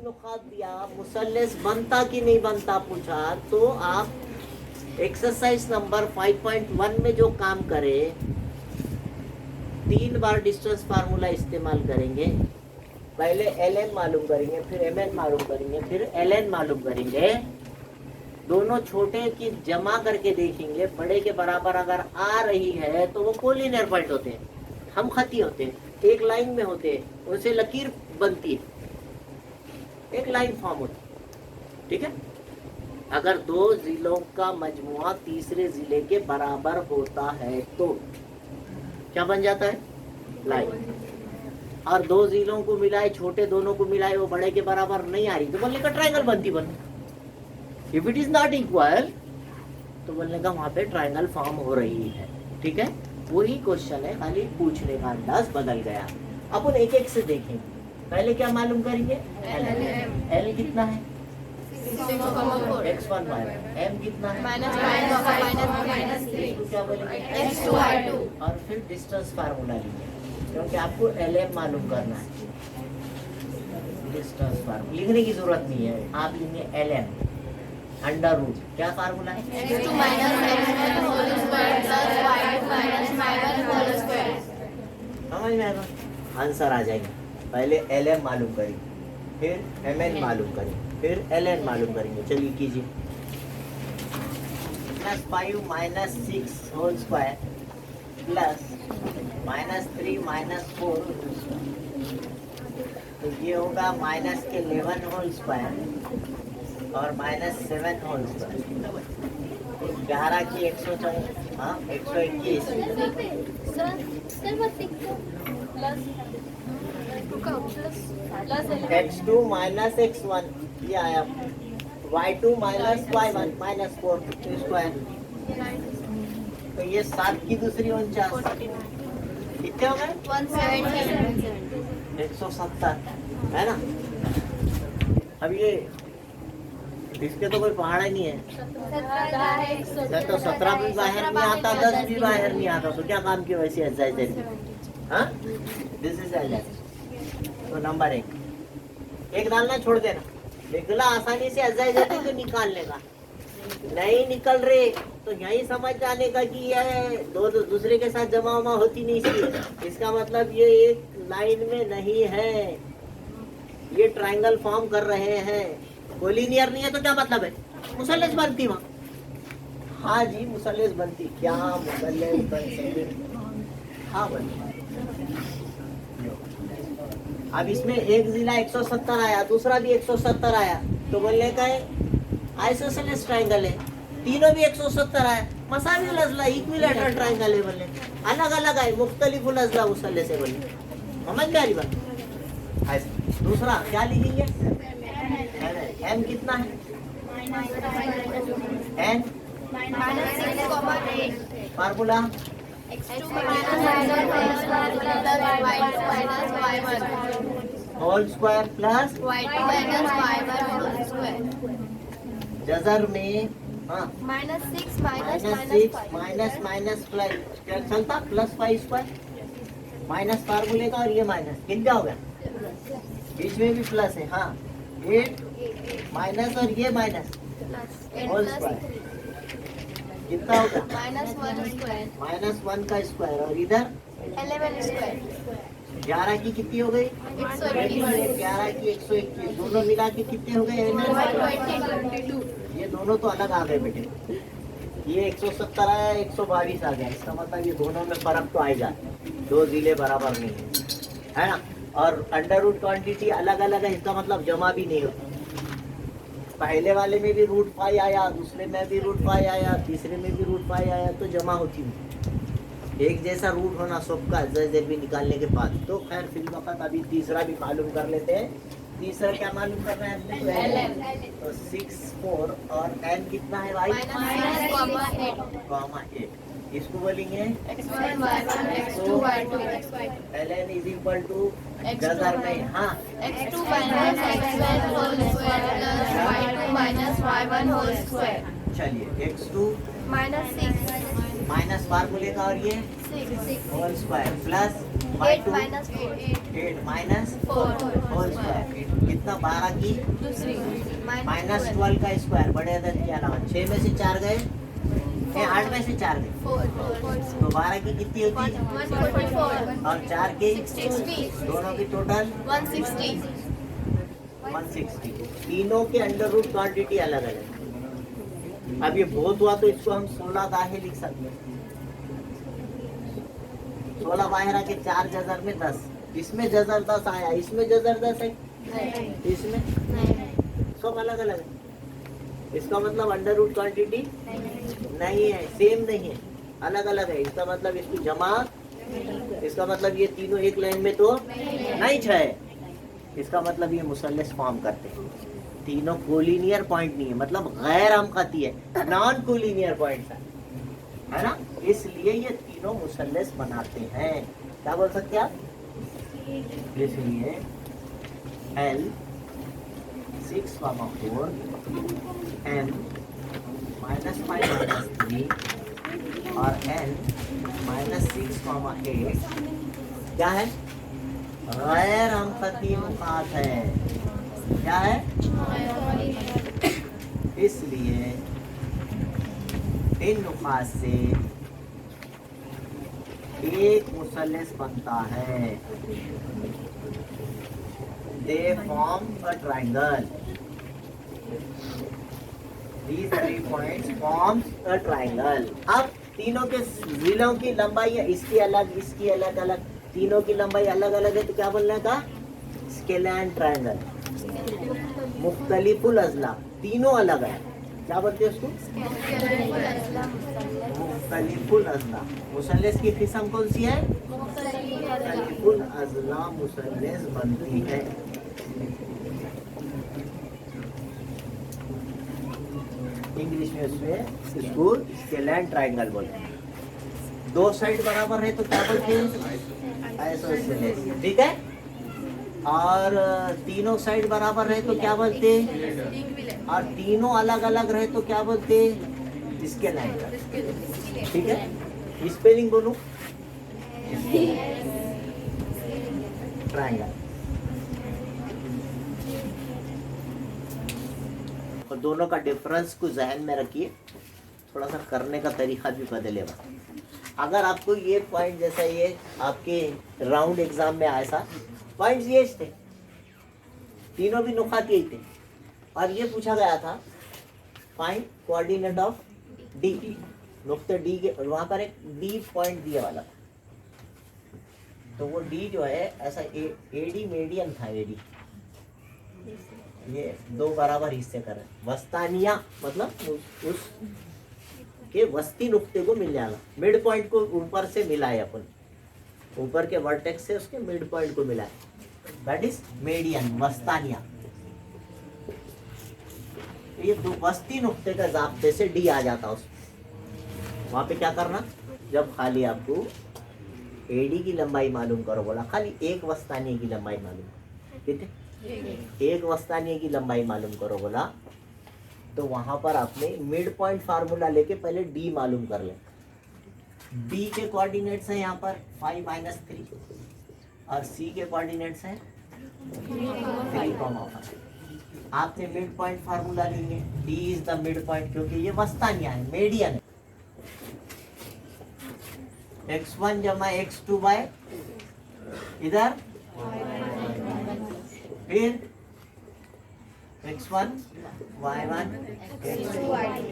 नुकात दिया, मुसल्लस बनता कि नहीं बनता पूछा, तो आप एक्सरसाइज नंबर 5.1 में जो काम करें, 3 बार डिस्टेंस फार्मूला इस्तेमाल करेंगे। पहले ln मालूम करेंगे, फिर mn मालूम करेंगे, फिर ln मालूम करेंगे। दोनों छोटे की जमा करके देखेंगे, बड़े के बराबर अगर आ रही है तो वो कोलिनियर पॉइंट होते हैं, हम खती होते हैं, एक लाइन में होते हैं, उनसे लकीर बनती है, एक लाइन फॉर्म होती है। ठीक है, अगर दो जिलों का मजमुआ तीसरे जिले के बराबर होता है तो क्या बन जाता है? लाइन। और दो जिलों को मिलाए, छोटे दोनों को मिलाए, वो बड़े के बराबर नहीं आ रही तो बोलने का ट्रायंगल बनती बन। If it is not equal तो बोलने का वहां पे ट्रायंगल फॉर्म हो रही है। ठीक है, वही क्वेश्चन है, खाली पूछने का अंदाज बदल गया। अपन एक एक से देखेंगे। पहले क्या मालूम करेंगे? एल कितना है? x1 m कितना है? इसको क्या बोलेंगे? और फिर डिस्टेंस फार्मूला लीजिए, क्योंकि आपको lm मालूम करना है। डिस्टेंस फार्मूला लिखने की जरूरत नहीं है, आप लिखेंगे lm अंडर रूट। क्या फार्मूला है? समझ में आएगा, आंसर आ जाएगा। पहले lm मालूम करेंगे, फिर mn मालूम करेंगे, फिर ln मालूम करेंगे। चलिए कीजिए। +5 - 6 होल स्क्वायर प्लस -3 - 4, तो ये होगा -11 होल स्क्वायर और -7 होल स्क्वायर। 11 की 121 x2 - x1 ये आया, y2 - y1 -4 स्क्वायर, तो ये 7 की दूसरी 49 कितने हो गए? 170 है ना। अब ये इसके तो कोई पहाड़ ही नहीं है, तो 17 भी बाहर नहीं आता, 10 भी बाहर नहीं आता, तो क्या काम की वैसे दिस इज तो नंबर 1 डालना छोड़ देना। निकला आसानी से अजाइजेटी तो निकालने का, नहीं निकल रहे तो यही समझ जाने का कि यह दो दूसरे के साथ जमा वमा होती नहीं, इसलिए इसका मतलब ये एक लाइन में नहीं है, ये ट्रायंगल फॉर्म कर रहे हैं। कोलिनियर नहीं है तो क्या मतलब है? मुसल्लस बनती वहां। हाँ जी, मुसल्लस बनती। क्या मुसल्लस बन सकते? हाँ बनती। अब इसमें एक जिला 170 आया, दूसरा भी 170 आया, तो बोलने का आइसोसेलेस ट्रायंगल है। तीनों भी 170 आया, मसाविल अज़ला इक्विलैटरल ट्रायंगल है। बोले अलग अलग आए, मुख्तलिफुल अज़ला मुसल्लस है। बोले समझ में आ रही बात? दूसरा क्या लिखेंगे? m कितना है? n formula whole square plus जजर में -6 माइनस प्लस क्या चलता? +5 स्क्वायर माइनस फार्मूले का, और ये माइनस कितना हो गया? बीच में भी प्लस है। हाँ 8 माइनस और ये माइनस होल स्क्वायर कितना होगा? -1 का स्क्वायर, और इधर 11 स्क्वायर। 11 की कितनी हो गई? 11 की 121, दोनों मिला के कितने हो गए? 122। ये दोनों तो अलग आ गए बेटे, ये 170 आया, 122 आ गया। इसका मतलब ये दोनों में फर्क तो आ ही जाता है, दो जिले बराबर नहीं है ना। और अंडर रूट क्वांटिटी अलग अलग है, इसका मतलब जमा भी नहीं होता। पहले वाले में भी √5 आया, दूसरे में भी √5 आया, तीसरे में भी √5 आया, तो जमा होती है। एक जैसा रूट होना सबका जैसे भी निकालने के बाद। तो खैर फिर वक्त अभी तीसरा भी मालूम कर लेते हैं। तीसरा क्या मालूम करना है हमने? तो 6 4 और n कितना है भाई? -8। इसको बोलेंगे ln इज इक्वल टू जजर में, हाँ x2 - x1 whole square plus y2 - y1 whole square. चलिए x2 -6 माइनस फार्मूले का, और ये whole square plus y 8 2 minus 4. 8 minus 4. Whole square कितना 12 की दूसरी. माइनस 12 का स्क्वायर बड़े अदद के अलावा 6 में से 4 गए 8 में से 4 गए 4. तो 12 की कितनी होती है 144. और 4 की 60. दोनों की टोटल 160. 160 तीनों के अंडर रूट क्वांटिटी अलग अलग अब ये बहुत हुआ तो इसको हम 16 दाहे लिख सकते हैं 16 बाहर आके 4 जजर में 10 इसमें जजर 10 आया इसमें जजर 10 है इसमें सब अलग अलग है इसका मतलब अंडर रूट क्वांटिटी नहीं है सेम नहीं है अलग अलग है इसका मतलब इसको जमा इसका मतलब ये तीनों एक लाइन में तो नहीं है इसका मतलब ये मुसल्लस फॉर्म करते हैं तीनों कोलिनियर पॉइंट नहीं है मतलब गैर हमखती है नॉन कोलिनियर पॉइंट है ना इसलिए ये तीनों मुसल्लस बनाते हैं क्या बोल सकते हैं आप इसलिए L 6,4 M -5 -3 और N -6,8 क्या है गैर हमखती नुकात है क्या है इसलिए इन नुकात से एक मुसल्लस बनता है they form a triangle these 3 points forms a triangle अब तीनों के जिलों की लंबाई है इसकी अलग अलग तीनों की लंबाई अलग अलग है तो क्या बोलने का स्केलैन ट्रायंगल मुख्तलिफुल अजला तीनों अलग है क्या बोलते हैं उसको मुख्तलिफुल अजला मुसल्लस की किस्म कौन सी है मुख्तलिफुल अजला मुसल्लस बनती है इंग्लिश में उसमें इसको स्केलैन ट्रायंगल बोलते हैं दो साइड बराबर है तो क्या बोलते हैं आइसोसेलेस ठीक है और तीनों साइड बराबर रहे तो क्या बोलते हैं और तीनों अलग अलग रहे तो क्या बोलते हैं इसके लाइन ठीक है स्पेलिंग बोलूं ट्रायंगल और दोनों का डिफरेंस को जहन में रखिए थोड़ा सा करने का तरीका भी बदलेगा अगर आपको ये पॉइंट जैसा ये आपके राउंड एग्जाम में आया था पॉइंट्स ये थे तीनों भी नुकात यही थे और ये पूछा गया था फाइंड कोऑर्डिनेट ऑफ डी नुक्ते डी के वहां पर एक डी पॉइंट दिया वाला था तो वो डी जो है ऐसा एडी मीडियन था एडी ये दो बराबर हिस्से कर वस्तानिया मतलब उस के वस्ती नुक्ते को मिल जाएगा मिड पॉइंट को ऊपर से मिलाए अपन ऊपर के वर्टेक्स से उसके मिड पॉइंट को मिलाए दैट इज मीडियन वस्तानिया ये दो वस्ती नुक्ते का जाब्ते से डी आ जाता उस वहां पे क्या करना जब खाली आपको एडी की लंबाई मालूम करो बोला खाली एक वस्तानिया की लंबाई मालूम कितने एक वस्तानिया की लंबाई मालूम करो बोला तो वहां पर आपने मिड पॉइंट फार्मूला लेके पहले डी मालूम कर ले डी के कोऑर्डिनेट्स है यहाँ पर 5 - 3 और सी के कोऑर्डिनेट्स है 3,5 आपने मिड पॉइंट फार्मूला लेंगे D is the mid point क्योंकि ये वस्तानिया है मीडियन है x1 जमा x2 बाय इधर फिर x1 y1 x2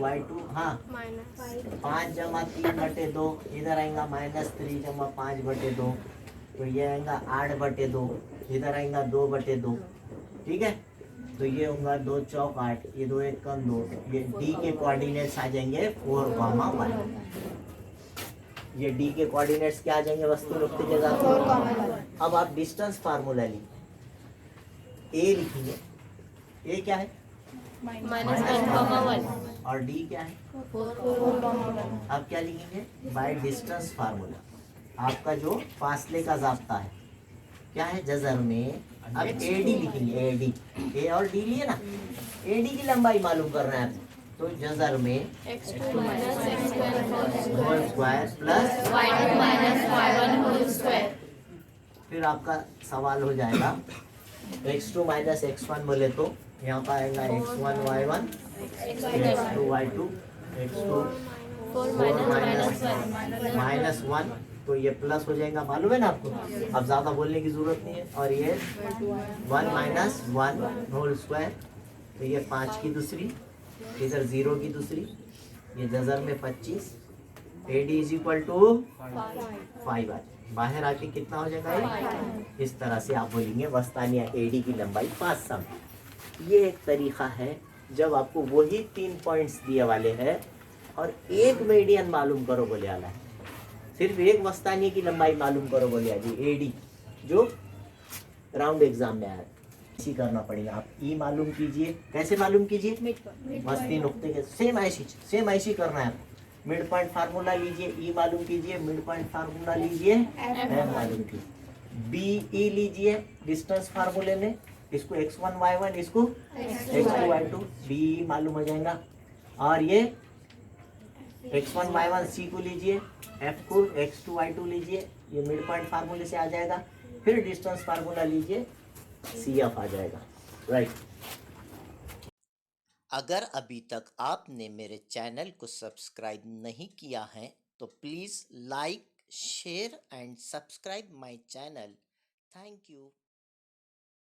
y2 हाँ 5 जमा 3/2 इधर आएगा -3 जमा 5/2 तो ये आएगा 8/2 इधर आएगा 2/2 ठीक है तो ये होगा 2 चौक 8 ये 2 1 कम 2 ये डी के कोऑर्डिनेट्स आ जाएंगे 4,1 ये डी के कोऑर्डिनेट्स क्या आ जाएंगे वस्तु नुक्ते के साथ अब आप डिस्टेंस फार्मूला लीजिए ए लिखेंगे ए क्या है -1,1 और डी क्या है अब क्या लिखेंगे बाय डिस्टेंस फार्मूला आपका जो फासले का जाब्ता है क्या है जजर में अब एडी लिखेंगे एडी ए और डी लिए ना एडी की लंबाई मालूम करना है तो जजर में x2 minus x12 whole whole square square plus y2 minus y1 whole square. फिर आपका सवाल हो जाएगा x2 माइनस x1 बोले तो यहाँ पर आएगा x1 y1 x2 y2 x2 4 minus 1 minus 1 तो ये प्लस हो जाएगा, मालूम है ना आपको, अब ज़्यादा बोलने की ज़रूरत नहीं है। और ये 1 माइनस 1 होल स्क्वायर, तो ये 5 की दूसरी, इधर 0 की दूसरी, ये जजर में 25, AD इज इक्वल टू 5 बाहर आके कितना हो जाएगा ये? इस तरह से आप बोलेंगे वस्तानिया AD की लंबाई 5 सम। ये एक तरीका है जब आपको वही 3 पॉइंट्स दिए वाले हैं और एक मीडियन मालूम करो बोले वाला है, सिर्फ एक वस्तानिया की लंबाई मालूम करो बोले जी AD, जो राउंड एग्जाम में आया इसी करना पड़ेगा। आप ई मालूम कीजिए, कैसे मालूम कीजिए? वस्ती नुक्ते के सेम ऐसी करना है। मिड पॉइंट फार्मूला लीजिए, ई मालूम कीजिए, मिड पॉइंट फार्मूला लीजिए, एम मालूम कीजिए, बी ई लीजिए डिस्टेंस फार्मूले में, इसको x1 y1 इसको x2 y2 बी मालूम हो जाएगा। और ये x1 y1 सी को लीजिए, f को x2 y2 लीजिए, ये मिड पॉइंट फार्मूले से आ जाएगा। फिर डिस्टेंस फार्मूला लीजिए, CF आ जाएगा, राइट। अगर अभी तक आपने मेरे चैनल को सब्सक्राइब नहीं किया है तो please like, share and subscribe my channel. Thank you.